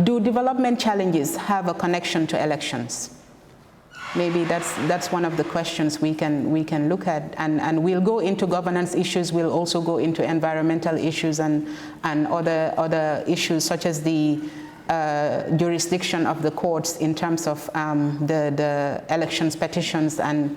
do development challenges have a connection to elections? Maybe that's one of the questions we can look at, and we'll go into governance issues. We'll also go into environmental issues and other issues such as the jurisdiction of the courts in terms of the elections petitions and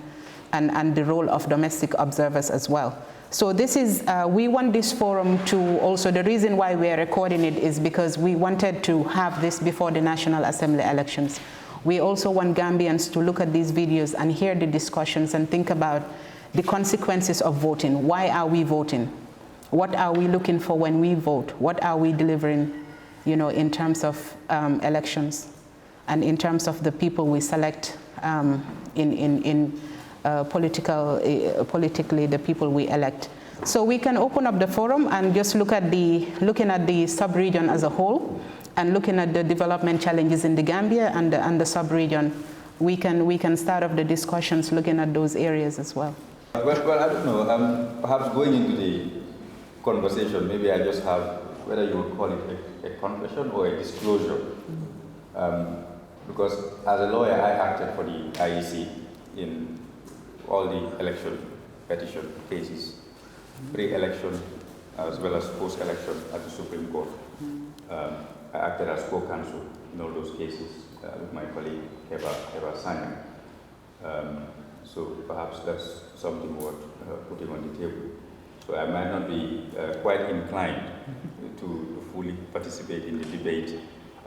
the role of domestic observers as well. So this is, we want this forum to also, the reason why we are recording it is because we wanted to have this before the National Assembly elections. We also want Gambians to look at these videos and hear the discussions and think about the consequences of voting. Why are we voting? What are we looking for when we vote? What are we delivering, you know, in terms of elections and in terms of the people we select politically the people we elect. So we can open up the forum and just looking at the sub-region as a whole and looking at the development challenges in the Gambia and the sub-region. We can start off the discussions looking at those areas as well. Well, I don't know. Perhaps going into the conversation, maybe I just have, whether you would call it a confession or a disclosure. Because as a lawyer, I acted for the IEC in all the election petition cases, pre-election as well as post-election at the Supreme Court. I acted as co-counsel in all those cases with my colleague Eva Sanya. So perhaps that's something worth putting on the table. So I might not be quite inclined to fully participate in the debate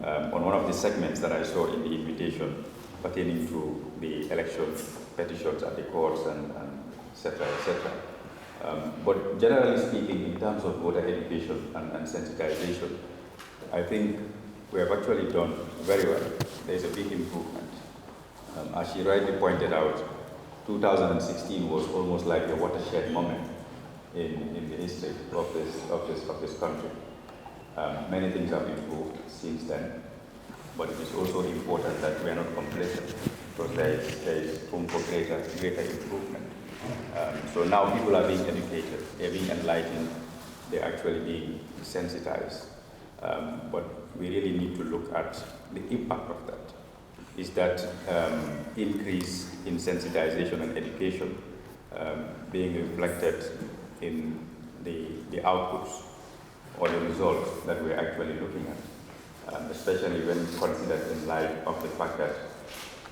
on one of the segments that I saw in the invitation pertaining to the election petitions at the courts and et cetera, et cetera. But generally speaking, in terms of voter education and sensitization, I think we have actually done very well. There's a big improvement. As she rightly pointed out, 2016 was almost like a watershed moment in the history of this country. Many things have improved since then, but it is also important that we are not complacent, because there is room for greater improvement. So now people are being educated, they're being enlightened, they're actually being sensitized. But we really need to look at the impact of that. Is that increase in sensitization and education being reflected in the outputs or the results that we're actually looking at, especially when considered in light of the fact that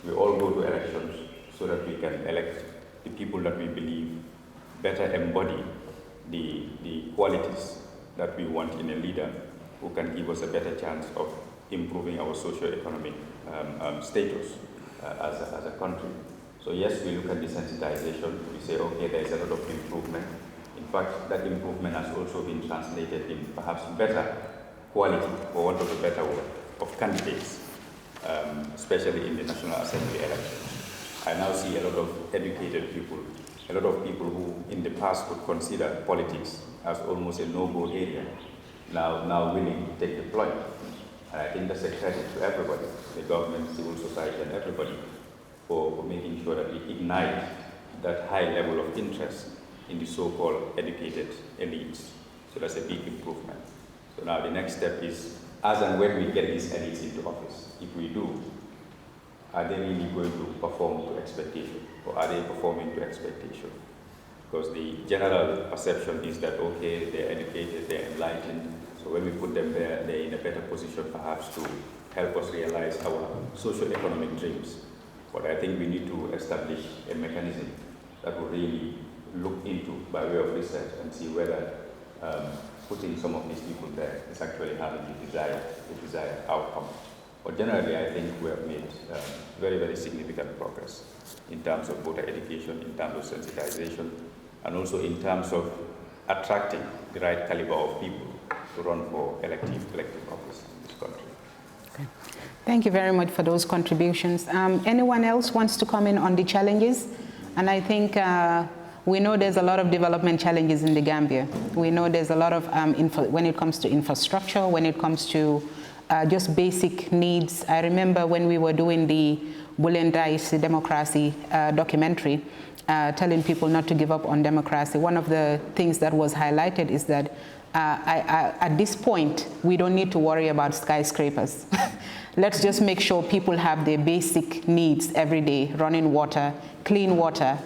we all go to elections so that we can elect the people that we believe better embody the qualities that we want in a leader who can give us a better chance of improving our socio-economic status as a country. So yes, we look at the sensitization, we say, okay, there's a lot of improvement. In fact, that improvement has also been translated in perhaps better quality, for want of a better word, of candidates, especially in the National Assembly elections. I now see a lot of educated people, a lot of people who in the past would consider politics as almost a no-go area, now willing to take the plunge. And I think that's a credit to everybody, the government, civil society, and everybody, for making sure that we ignite that high level of interest in the so-called educated elites. So that's a big improvement. So now the next step is, as and when we get these elites into office, if we do, are they really going to perform to expectation, or are they performing to expectation? Because the general perception is that, okay, they're educated, they're enlightened, so when we put them there, they're in a better position perhaps to help us realize our socio-economic dreams. But I think we need to establish a mechanism that will really look into by way of research and see whether putting some of these people there is actually having the desired outcome. But generally, I think we have made very, very significant progress in terms of voter education, in terms of sensitization, and also in terms of attracting the right caliber of people to run for elective office in this country. Okay. Thank you very much for those contributions. Anyone else wants to comment on the challenges? And I think we know there's a lot of development challenges in the Gambia. We know there's a lot of, when it comes to infrastructure, when it comes to just basic needs. I remember when we were doing the Bull and Dice democracy documentary, telling people not to give up on democracy. One of the things that was highlighted is that at this point, we don't need to worry about skyscrapers. Let's just make sure people have their basic needs every day, running water, clean water,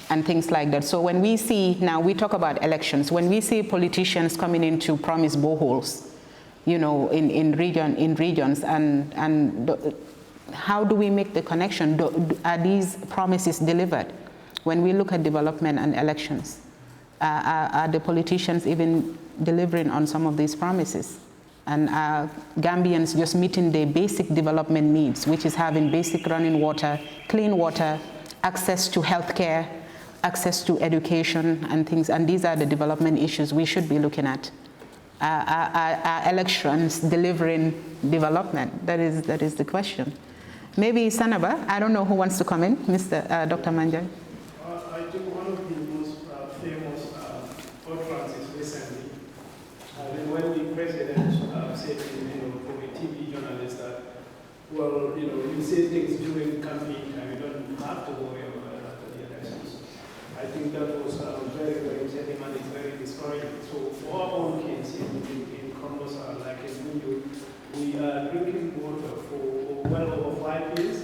and things like that. So when we see, now we talk about elections, when we see politicians coming in to promise boreholes, you know, in regions, and how do we make the connection? Are these promises delivered? When we look at development and elections, are the politicians even delivering on some of these promises? And are Gambians just meeting their basic development needs, which is having basic running water, clean water, access to healthcare, access to education and things, and these are the development issues we should be looking at. Are elections delivering development? That is the question. Maybe Sanaba, I don't know who wants to come in, Dr. Manjai. I think one of the most famous utterances recently, when the president said to a TV journalist that, well, you say things during campaign time, you don't have to worry about it after the elections. I think that was very, very telling and it's very discouraging. So for our own case in Congosa, like in Bundu, we are drinking water for well over 5 years,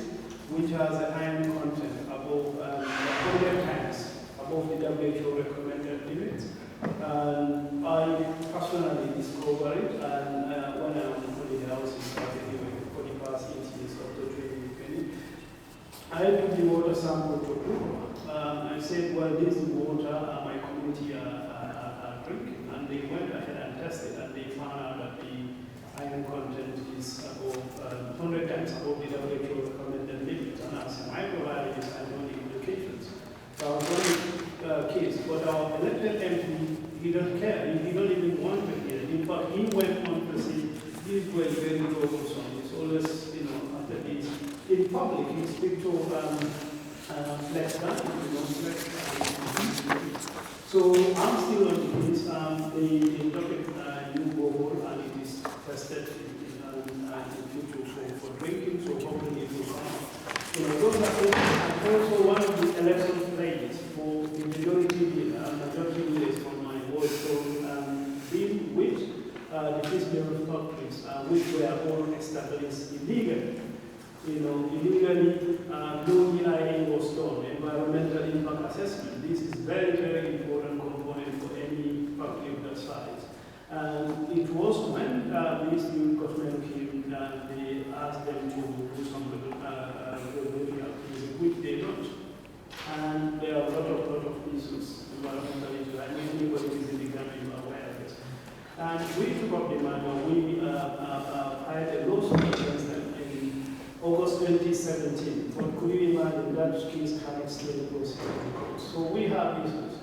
which has an iron content above 100 times above the WHO recommended limit. And I personally discovered it, and when I was on the house in South for the past 8 years of the 2020, I took the water sample to Google. I said, well, this water my community are drinking, and they went ahead and tested, and they found out that the iron content is above 100 times above the WHO recommended limit. And as a microbiologist, I know the implications. So I was on the case, but our elected MP, he doesn't care. He don't even want to hear. In fact, he went on to say, these were very troublesome. It's always, after this. In public, he speaks to flex down, So I'm still on the case. They look at new borehole, and it is tested in future for drinking, so hopefully it will come. Those are also one of the election pledges for the majority leaders from my ward. So deal with the fiscal factories, which were all established illegally. Illegally, no EIA was done, environmental impact assessment. This is very, very important component for any factory of that size. And it was when this new government came that they asked them to do some regulatory activities, which they don't. And there are a lot of issues, environmental issues. I mean, anybody who is in the Gambia is aware of this. And we took up the matter. We hired a lawsuit against them in August 2017. But could you imagine that case had still goes in court? So we have issues.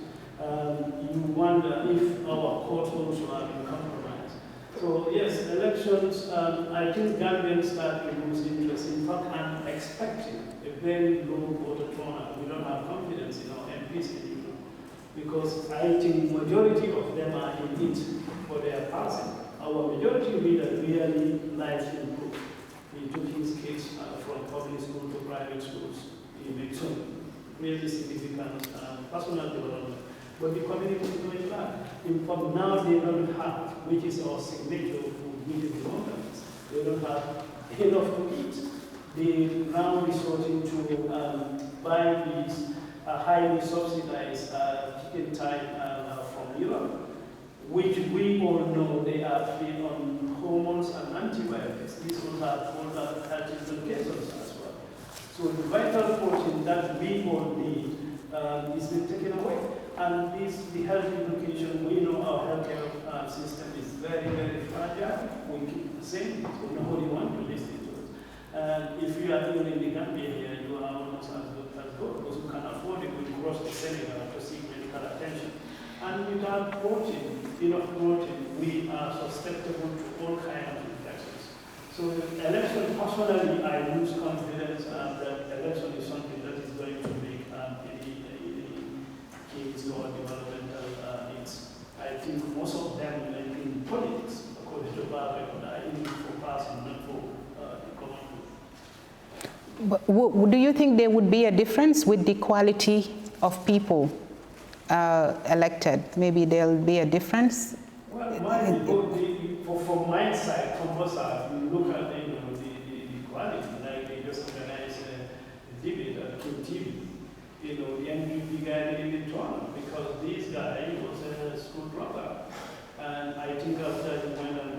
You wonder if our courts also have been compromised. So yes, elections, I think Gambians are in most interest. In fact, I'm expecting a very low voter turnout. We don't have confidence in our MPs anymore, because I think majority of them are in it for their passing. Our majority leader really likes to improve. He took his kids from public school to private schools. He made some really significant personal development. But the community is going back. In fact, now they don't have, which is our signature for meeting the governments. They don't have enough to eat. They now resorting to buying these highly subsidized chicken type from Europe, which we all know they are free on hormones and antibiotics. These will have all the health implications as well. So the vital protein that we all need is being taken away. And the health implication, we know our healthcare system is very, very fragile. We keep saying it, so nobody wants to listen to it. And if you are doing in the Gambia here, you are almost as good as good. Those who can afford it will cross the Senegal to seek medical attention. And without protein, enough protein, we are susceptible to all kinds of infections. So the election, personally, I lose confidence that election is something that is going to make any change to our developmental needs. I think most of them in politics, according to Barbara, are in for passing, not for the common good. Do you think there would be a difference with the quality of people elected, maybe there'll be a difference? Well, from my side, from our side, we look at the quality. Like they just organized a debate at TV. The NPP guy didn't even turn because this guy was a school dropout. And I think after he went and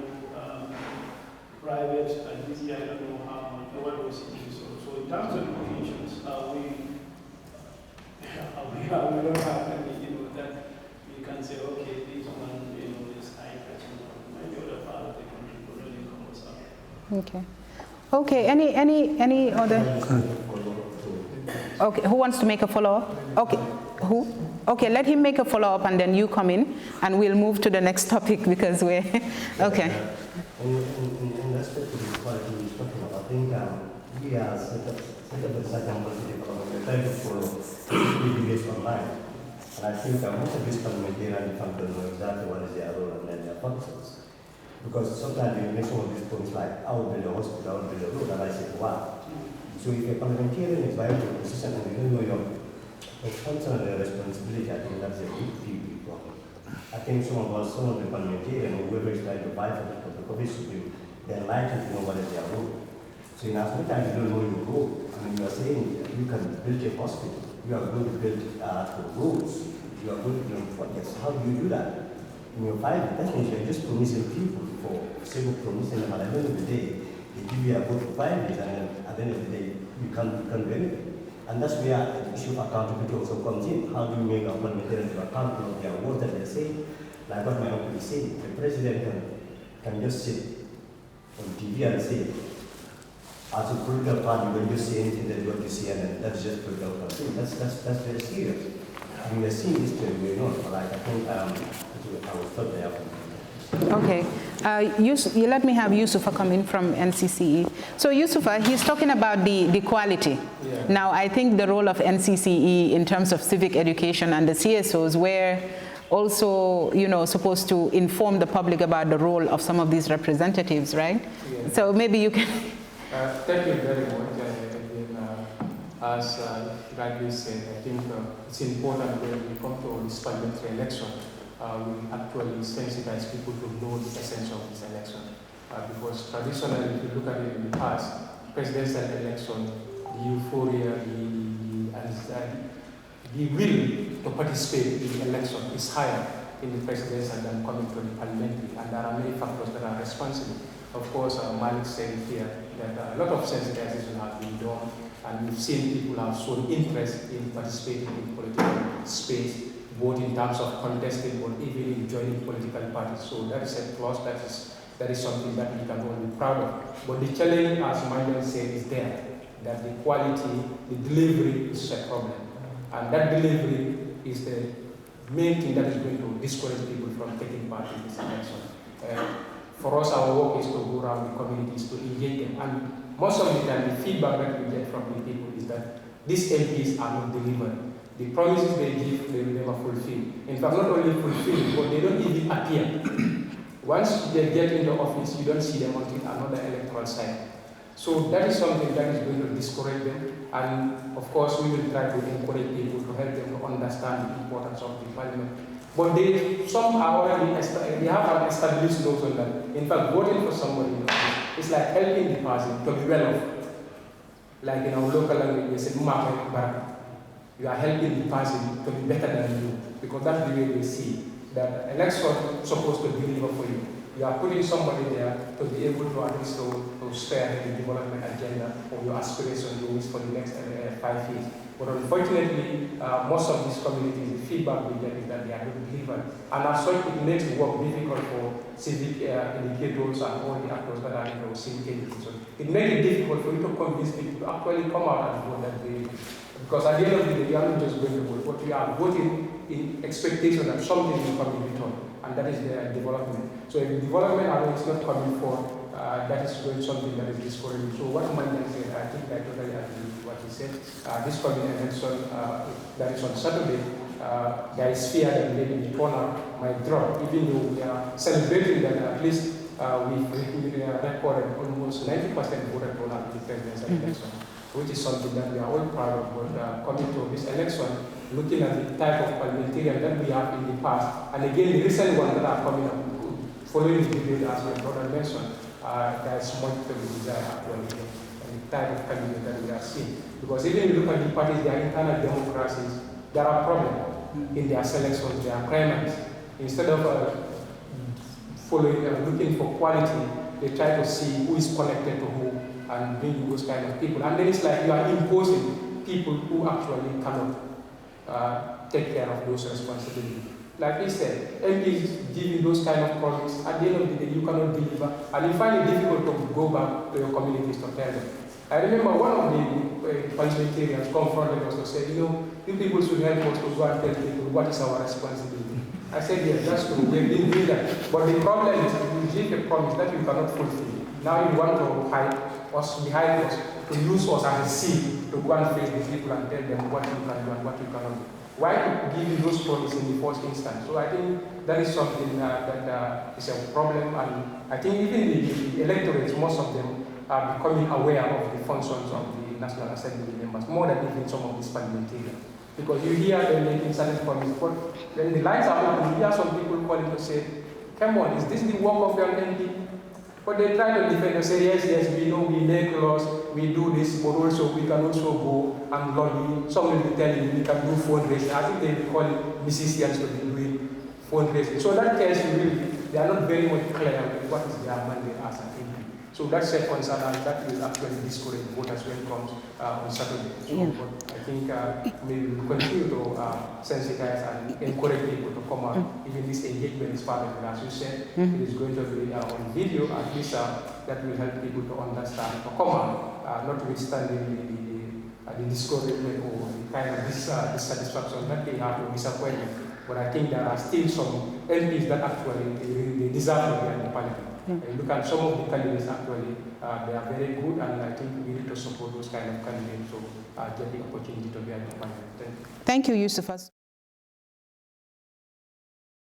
private, at least I don't know how much, what was it. So in terms of educations, we don't have any, that you can say, okay, this one, is high person, maybe other part of the country, but really comes up. Okay. Okay, any other? Okay, who wants to make a follow-up? Okay, who? Okay, let him make a follow-up and then you come in and we'll move to the next topic because we're, okay. In respect to the quality we're talking about, I think we are set up as such a multi-development. We're trying to follow debates online. And I think most of these parliamentarians don't know exactly what is their role and their functions. Because sometimes you make some of these points like, I will build a hospital, I will build a road, and I say, wow. So if a parliamentarian is vying for a position and you don't know your function and your responsibility, I think that's a big problem. I think some of the parliamentarians, whoever is trying to vie for the office should be enlightened to know what is their role. So in as much as you don't know your role, I mean, you are saying you can build a hospital, you are going to build roads, you are going to build projects. How do you do that? In your 5 years, that means you're just promising people for sake of promising them, and at the end of the day, they give you a vote for 5 years, and then at the end of the day, you can't do anything. And that's where the issue of accountability also comes in. How do you make our parliamentarians accountable of their words that they say? Like what my uncle is saying, the president can just sit on TV and say, as a political party, when you say anything that you want to say, and then that's just political campaign. That's very serious. I mean, we're seeing this trend going on, but like, I think I will stop there. Okay. Let me have Yusufa come in from NCCE. So Yusufa, he's talking about the quality. Yeah. Now, I think the role of NCCE in terms of civic education and the CSOs were also, supposed to inform the public about the role of some of these representatives, right? Yeah. So maybe you can... Thank you very much. As rightly said, I think it's important when we come to this parliamentary election, we actually sensitize people to know the essence of this election. Because traditionally, if you look at it in the past, presidential election, the euphoria, the will to participate in the election is higher in the presidential than coming to the parliamentary, and there are many factors that are responsible. Of course, Malik said here that a lot of sensitization has been done, and we've seen people have shown interest in participating in political space, both in terms of contesting or even in joining political parties. So that is a plus, that is something that we can all be proud of. But the challenge, as Manuel said, is there, that the quality, the delivery is a problem. And that delivery is the main thing that is going to discourage people from taking part in this election. For us, our work is to go around the communities to engage them. And most of the time, the feedback that we get from the people is that these MPs are not delivering. The promises they give, they will never fulfill. In fact, not only fulfill, but they don't even appear. Once they get into office, you don't see them until another electoral cycle. So that is something that is going to discourage them. And of course, we will try to encourage people to help them to understand the importance of the parliament. But some are already, they have an established notion that, in fact, voting for somebody is like helping the person to be well off. Like in our local language, we say, you are helping the person to be better than you, because that's the way we see that election is supposed to deliver for you. You are putting somebody there to be able to at least to steer the development agenda or your aspiration to for the next 5 years. But unfortunately, most of these communities, the feedback we get is that they are not delivered. And as such, it makes work difficult for civic educators and all the actors that are in the civic education. It makes it difficult for you to convince people to actually come out and vote that way. Because at the end of the day, you are not just going to vote, but you are voting in expectation that something will come in return, and that is the development. So if the development is not coming forward, that is going something that is discouraging. So what Mandan said, I think I totally agree with what he said. This coming election that is on Saturday, there is fear that maybe the turnout might drop, even though we are celebrating that at least we recorded almost 90% voter turnout in the presidential election, which is something that we are all proud of. But coming to this election, looking at the type of parliamentarian that we have in the past, and again the recent ones that are coming up, following the debate as my brother mentioned, there's much to be desired actually, and the type of candidate that we are seeing. Because even if you look at the parties, their internal democracies, there are problems in their selections, their primaries. Instead of looking for quality, they try to see who is connected to who and bring those kind of people. And then it's like you are imposing people who actually cannot take care of those responsibilities. Like he said, MPs giving those kind of promises, at the end of the day, you cannot deliver, and you find it difficult to go back to your communities to tell them. I remember one of the parliamentarians confronted us to say, you people should help us to go and tell people what is our responsibility. I said, yes, that's true, we didn't do that. But the problem is you give a promise that you cannot fulfill. Now you want to hide us behind us, to use us as a seed to go and face the people and tell them what you can do and what you cannot do. Why give you those promises in the first instance? So I think that is something that is a problem, and I think even the electorates, most of them are becoming aware of the functions of the National Assembly members, more than even some of these parliamentarians. Because you hear them making certain promises, but when the lines are open, you hear some people calling to say, come on, is this the work of your MP? But they try to defend and say, yes, we know we make laws, we do this, but also we can also go and lobby. Some will be telling you we can do fundraising. I think they call it musicians to be doing fundraising. So that tells you really, they are not very much clear with what is their mandate as an MP. So that's a concern, and that will actually discourage voters when it comes on Saturday. So I think we will continue to sensitize and encourage people to come out. Even this engagement is part of it. As you said, it is going to be on video, at least that will help people to understand, to come out, notwithstanding the discouragement or the kind of dissatisfaction that they have or disappointment. But I think there are still some MPs that actually they deserve to be in the parliament. Look at some of the candidates actually, they are very good, and I think we need to support those kind of candidates to get the opportunity to be at the parliament. Thank you, Yusuf.